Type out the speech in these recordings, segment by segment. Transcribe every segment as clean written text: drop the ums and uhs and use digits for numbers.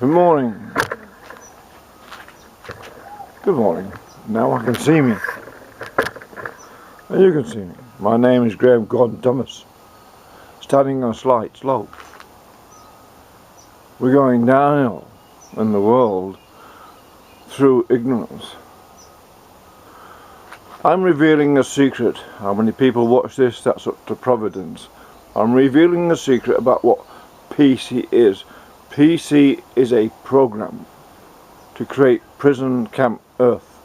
Good morning. Good morning. Now I can see me. And you can see me. My name is Graham Gordon Thomas. Standing on a slight slope. We're going downhill in the world through ignorance. I'm revealing a secret. How many people watch this? That's up to Providence. I'm revealing a secret about what PC is. PC is a program to create prison camp Earth.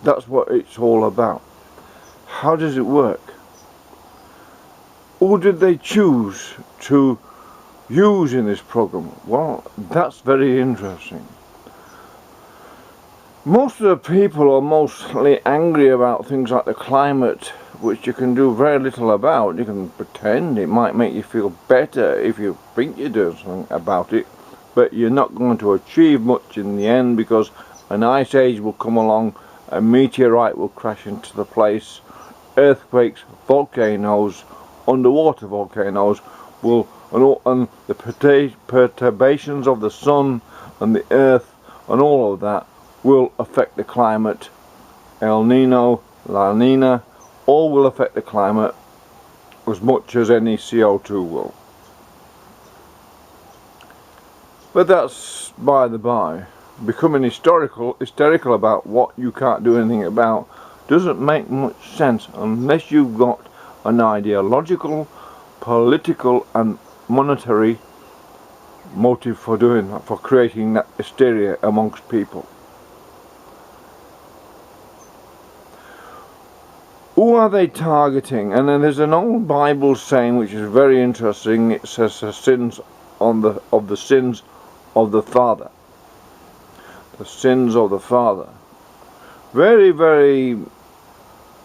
That's what it's all about. How does it work? Who did they choose to use in this program? Well, that's very interesting. Most of the people are mostly angry about things like the climate, which you can do very little about. You can pretend it might make you feel better if you think you're doing something about it, but you're not going to achieve much in the end, because an ice age will come along, a meteorite will crash into the place, earthquakes, volcanoes, underwater volcanoes will, and the perturbations of the sun and the earth and all of that will affect the climate. El Nino, La Nina, all will affect the climate as much as any CO2 will. But that's by the by. Becoming hysterical about what you can't do anything about doesn't make much sense unless you've got an ideological, political and monetary motive for doing that, for creating that hysteria amongst people. Who are they targeting? And then there's an old Bible saying which is very interesting. It says the sins of the sins of the father. The sins of the father. Very, very,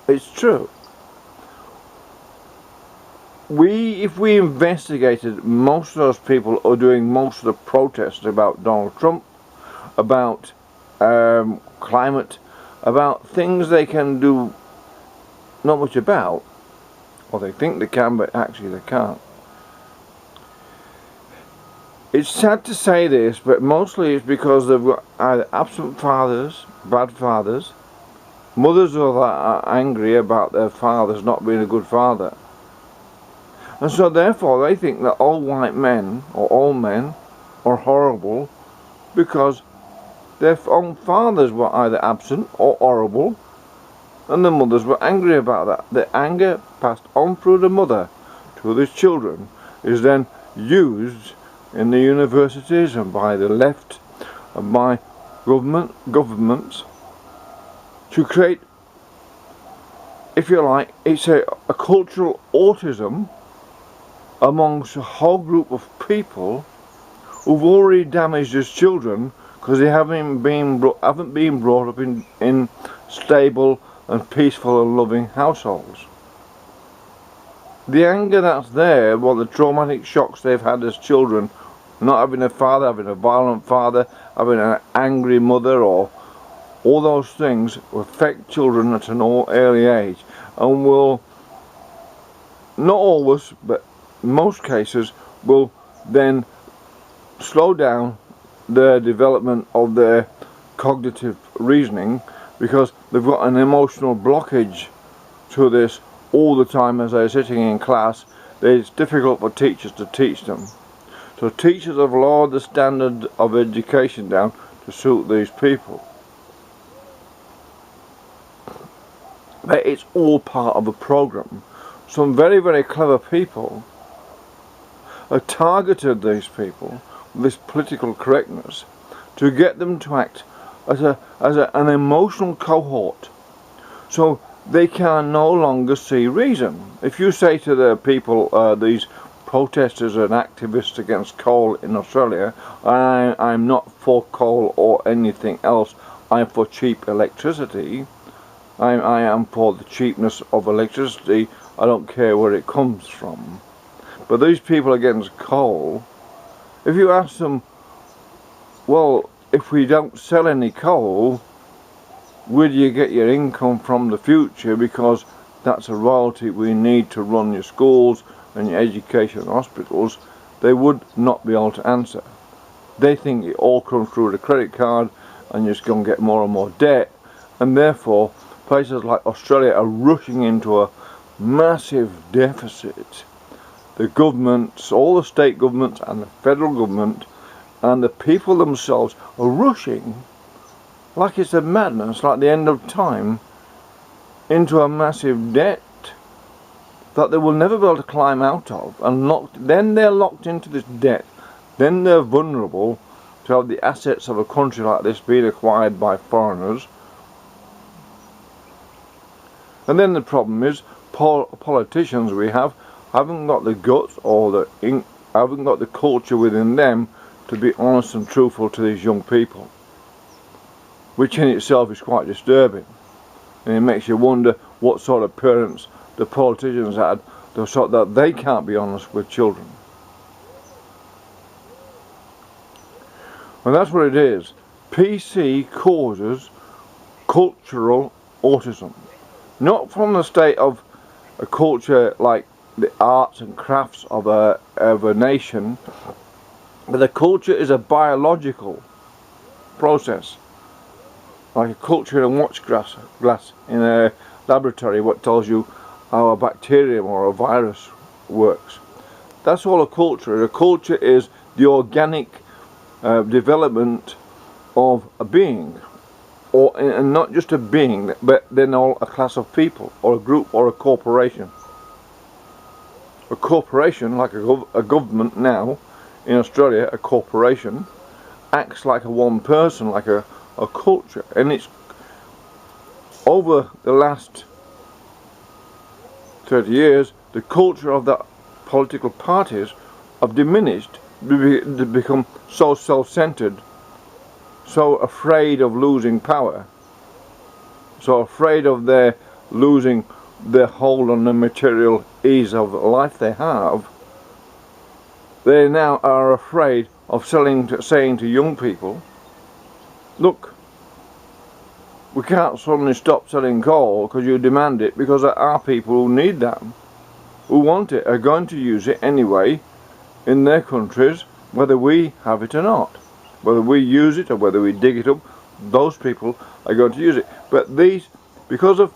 it's true. If we investigated, most of those people are doing most of the protests about Donald Trump, about climate, about things they can do not much about, or they think they can, but actually they can't. It's sad to say this, but mostly it's because they've got either absent fathers, bad fathers, mothers who are angry about their fathers not being a good father. And so therefore they think that all white men, or all men, are horrible because their own fathers were either absent or horrible, and the mothers were angry about that. The anger passed on through the mother to these children is then used in the universities and by the left and by governments to create, if you like, it's a cultural autism amongst a whole group of people who've already damaged as children because they haven't been brought up in stable and peaceful and loving households. The anger that's there, well, the traumatic shocks they've had as children, not having a father, having a violent father, having an angry mother, or all those things will affect children at an early age, and will, not always, but in most cases, will then slow down the development of their cognitive reasoning, because they've got an emotional blockage to this all the time as they're sitting in class. It's difficult for teachers to teach them. So teachers have lowered the standard of education down to suit these people. But it's all part of a program. Some very, very clever people have targeted these people with this political correctness to get them to act as an emotional cohort, so they can no longer see reason. If you say to the people, these protesters and activists against coal in Australia, I'm not for coal or anything else, I'm for cheap electricity, I am for the cheapness of electricity, I don't care where it comes from. But these people against coal, if you ask them, well, if we don't sell any coal, where do you get your income from the future, because that's a royalty we need to run your schools and your education hospitals, they would not be able to answer. They think it all comes through the credit card and you're just going to get more and more debt, and therefore places like Australia are rushing into a massive deficit. The governments, all the state governments and the federal government and the people themselves are rushing like it's a madness, like the end of time, into a massive debt that they will never be able to climb out of, and then they're locked into this debt. Then they're vulnerable to have the assets of a country like this being acquired by foreigners. And then the problem is politicians we haven't got the guts or haven't got the culture within them to be honest and truthful to these young people, which in itself is quite disturbing. And it makes you wonder what sort of parents the politicians had, so that they can't be honest with children. And that's what it is. PC causes cultural autism. Not from the state of a culture like the arts and crafts of a nation, but the culture is a biological process. Like a culture in a watch glass in a laboratory, what tells you how a bacterium or a virus works. That's all a culture. A culture is the organic development of a being, and not just a being, but then all a class of people, or a group, or a corporation. A corporation, like a government now in Australia, a corporation acts like a one person, like a culture, and it's over the last 30 years the culture of the political parties have diminished, become so self-centered, so afraid of losing power, so afraid of their losing their hold on the material ease of life they have. They now are afraid of saying to young people, look, we can't suddenly stop selling coal because you demand it, because there are people who need that, who want it, are going to use it anyway in their countries, whether we have it or not. Whether we use it or whether we dig it up, those people are going to use it. But because of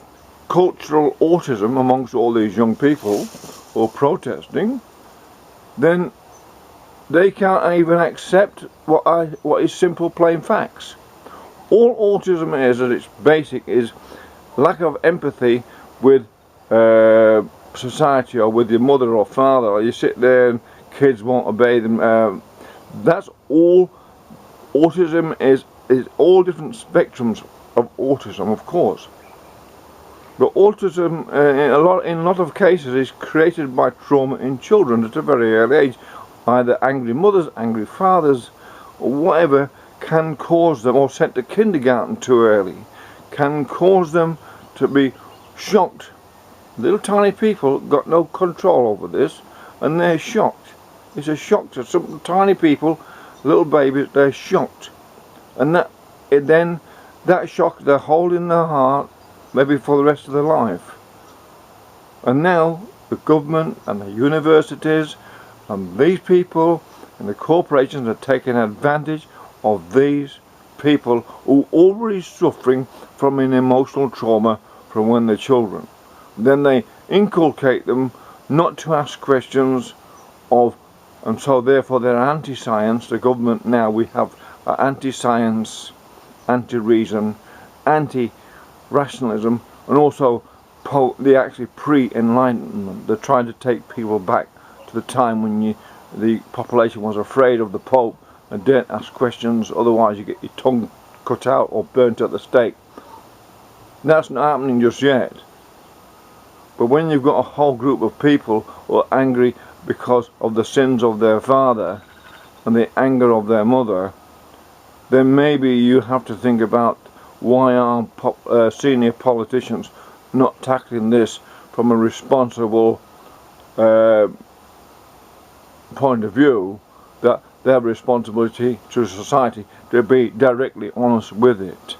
cultural autism amongst all these young people who are protesting, then they can't even accept what is simple plain facts. All autism is, at its basic, is lack of empathy with society, or with your mother or father, or you sit there and kids won't obey them. That's all autism is all different spectrums of autism, of course. But autism, in a lot of cases, is created by trauma in children at a very early age. Either angry mothers, angry fathers, or whatever can cause them, or sent to kindergarten too early, can cause them to be shocked. Little tiny people got no control over this, and they're shocked. It's a shock to some tiny people, little babies, they're shocked. And that shock they're holding in their heart, maybe for the rest of their life. And now the government and the universities and these people and the corporations are taking advantage of these people who are already suffering from an emotional trauma from when they're children. Then they inculcate them not to ask questions and so therefore they're anti-science. The government now, we have anti-science, anti-reason, anti-rationalism, and also the actually pre-enlightenment. They're trying to take people back to the time when the population was afraid of the Pope and didn't ask questions, otherwise you get your tongue cut out or burnt at the stake. That's not happening just yet. But when you've got a whole group of people who are angry because of the sins of their father and the anger of their mother, then maybe you have to think about why are senior politicians not tackling this from a responsible point of view, that they have responsibility to society to be directly honest with it.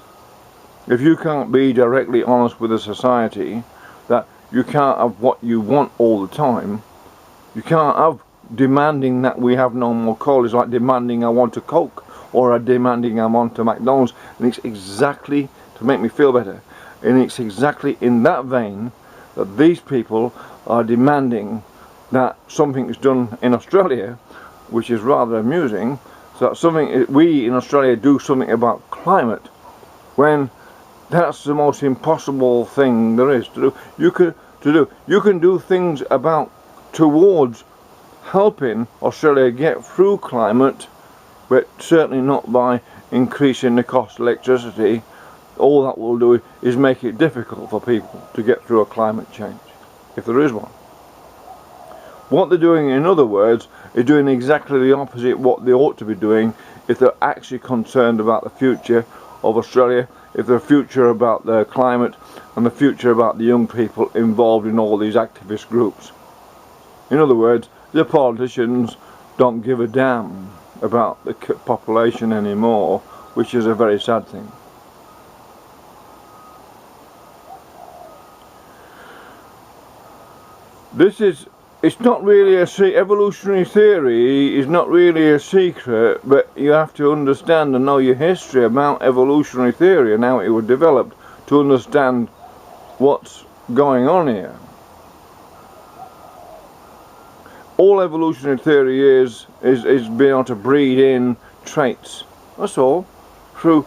If you can't be directly honest with a society, that you can't have what you want all the time, you can't have demanding that we have no more coal. It's like demanding I want a Coke, or a demanding I want a McDonald's, and it's exactly, to make me feel better, and it's exactly in that vein that these people are demanding that something is done in Australia, which is rather amusing. So that we in Australia do something about climate, when that's the most impossible thing there is to do. You can do things towards helping Australia get through climate, but certainly not by increasing the cost of electricity. All that will do is make it difficult for people to get through a climate change, if there is one. What they're doing, in other words, is doing exactly the opposite of what they ought to be doing if they're actually concerned about the future of Australia, if they're future about their climate, and the future about the young people involved in all these activist groups. In other words, the politicians don't give a damn about the population anymore, which is a very sad thing. It's not really evolutionary theory is not really a secret, but you have to understand and know your history about evolutionary theory and how it was developed to understand what's going on here. All evolutionary theory is being able to breed in traits. That's all. Through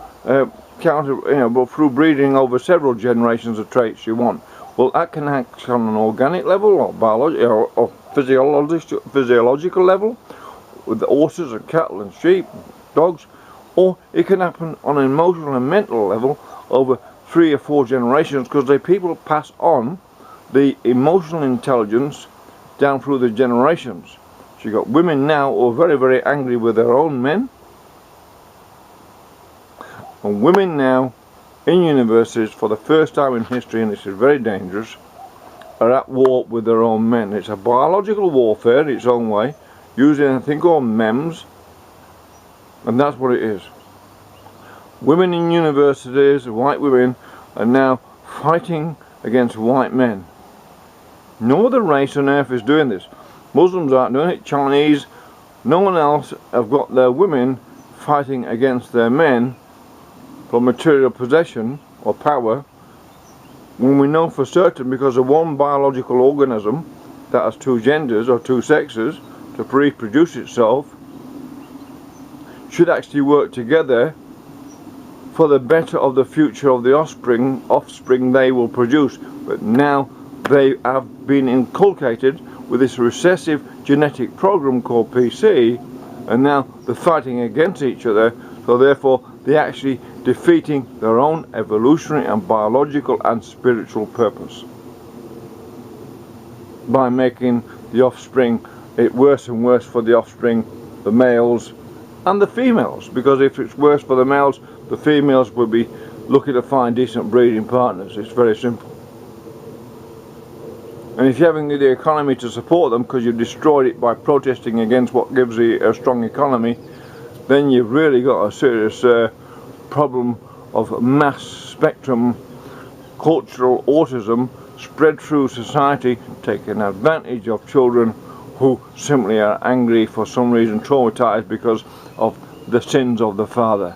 through breeding over several generations of traits you want. Well, that can act on an organic level, or biological, or physiological level, with the horses and cattle and sheep, and dogs, or it can happen on an emotional and mental level over 3 or 4 generations, because people pass on the emotional intelligence down through the generations. So you've got women now who are very, very angry with their own men, and women now in universities for the first time in history, and this is very dangerous, are at war with their own men. It's a biological warfare in its own way, using a thing called MEMS, and that's what it is. Women in universities, white women, are now fighting against white men. No other race on earth is doing this. Muslims aren't doing it, Chinese, no one else have got their women fighting against their men for material possession or power, when we know for certain, because of one biological organism that has 2 genders or 2 sexes to reproduce itself, should actually work together for the better of the future of the offspring they will produce. But now they have been inculcated with this recessive genetic program called PC, and now they're fighting against each other, so therefore they're actually defeating their own evolutionary and biological and spiritual purpose by making the offspring, it worse and worse for the offspring, the males and the females, because if it's worse for the males, the females will be looking to find decent breeding partners. It's very simple. And if you haven't got the economy to support them because you've destroyed it by protesting against what gives a strong economy, then you've really got a serious problem of mass spectrum cultural autism spread through society, taking advantage of children who simply are angry, for some reason traumatized because of the sins of the father.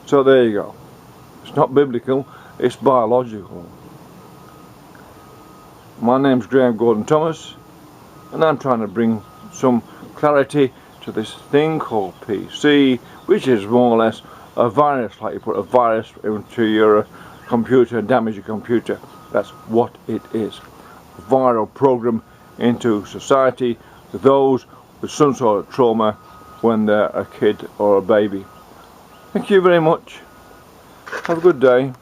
So there you go. It's not biblical, it's biological. My name's Graham Gordon Thomas, and I'm trying to bring some clarity to this thing called PC, which is more or less a virus, like you put a virus into your computer and damage your computer. That's what it is. A viral program into society for those with some sort of trauma when they're a kid or a baby. Thank you very much. Have a good day.